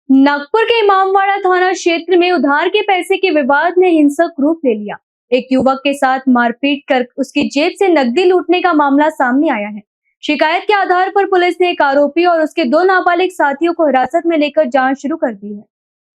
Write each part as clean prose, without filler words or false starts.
नागपुर के इमामवाड़ा थाना क्षेत्र में उधार के पैसे के विवाद ने हिंसक रूप ले लिया। एक युवक के साथ मारपीट कर उसकी जेब से नकदी लूटने का मामला सामने आया है। शिकायत के आधार पर पुलिस ने एक आरोपी और उसके दो नाबालिग साथियों को हिरासत में लेकर जांच शुरू कर दी है।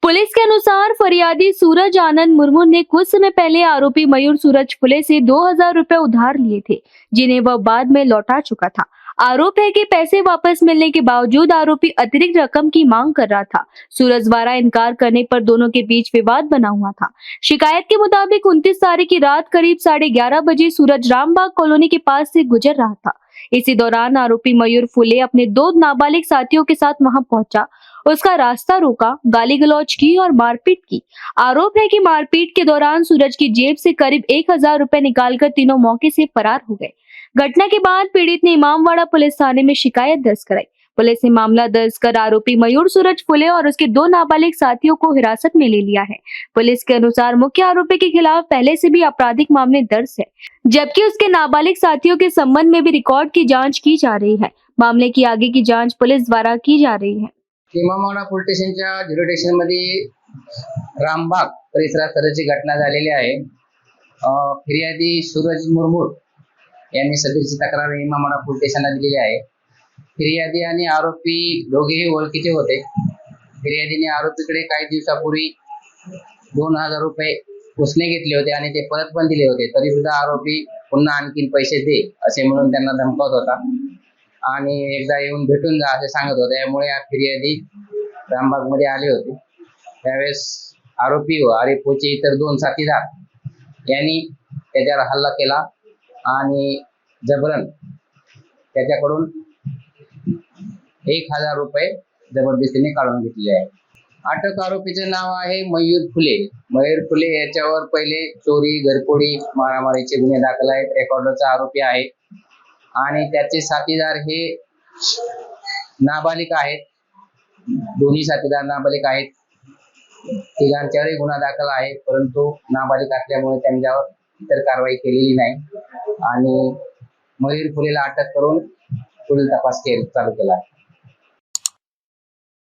पुलिस के अनुसार फरियादी सूरज आनंद मुर्मू ने कुछ समय पहले आरोपी मयूर सूरज फुले से 2000 रुपए उधार लिए थे, जिन्हें वह बाद में लौटा चुका था। आरोप है कि पैसे वापस मिलने के बावजूद आरोपी अतिरिक्त रकम की मांग कर रहा था। सूरज द्वारा इनकार करने पर दोनों के बीच विवाद बना हुआ था। शिकायत के मुताबिक 29 तारीख की रात करीब 11:30 बजे सूरज रामबाग कॉलोनी के पास से गुजर रहा था। इसी दौरान आरोपी मयूर फुले अपने दो नाबालिग साथियों के साथ वहां पहुंचा, उसका रास्ता रोका, गाली गलौज की और मारपीट की। आरोप है कि मारपीट के दौरान सूरज की जेब से करीब 1000 रुपए निकालकर तीनों मौके से फरार हो गए। घटना के बाद पीड़ित ने इमामवाड़ा पुलिस थाने में शिकायत दर्ज कराई। पुलिस ने मामला दर्ज कर आरोपी मयूर सूरज फुले और उसके दो नाबालिग साथियों को हिरासत में ले लिया है। पुलिस के अनुसार मुख्य आरोपी के खिलाफ पहले से भी आपराधिक मामले दर्ज है, जबकि उसके नाबालिग साथियों के संबंध में भी रिकॉर्ड की जांच की जा रही है। मामले की आगे की जांच पुलिस द्वारा की जा रही है। इमामवाड़ा पोलीस स्टेशनच्या ज्युरिडिक्शन मध्ये रामबाग परिसरात सदरची घटना झालेली आहे। फिर्यादी सूरज मुर्मू यांनी सदरची तक्रार इमामवाड़ा पोलीस स्टेशनला दिलेली आहे। फिर्यादी आणि आरोपी दोघेही ओळखीचे होते। फिर्यादीने आरोपीकडे काही दिवसापूर्वी 2000 रुपये उसने घेतले होते आणि ते परत पण दिले होते, तरी सुद्धा आरोपी पुन्हा आणखीन पैसे दे असे म्हणून त्यांना धमकावत होता आणि एकदा येऊन भेटून जा असे सांगत होते। त्यामुळे फिर्यादी रामबाग मध्ये आले होते। त्यावेळेस आरोपी व आरोपीचे इतर दोन साथीदार यांनी त्याच्यावर हल्ला केला आणि जबरन त्याच्याकडून 1000 रुपये जबरदस्तीने काढून घेतले आहे। अटक आरोपीचे नाव आहे मयूर फुले। मयूर फुले याच्यावर पहिले चोरी, घरफोडी, मारामारीचे गुन्हे दाखल आहेत। रेकॉर्डरचा आरोपी आहे आणि त्याचे साथीदार हे नाबालिक आहेत। दोन्ही साथीदार नाबालिक आहेत। तिघांच्यावरही गुन्हा दाखल आहे, परंतु नाबालिक असल्यामुळे त्यांच्यावर इतर कारवाई केलेली नाही आणि मयूर फुलेला अटक करून पुढील तपास चालू केला आहे।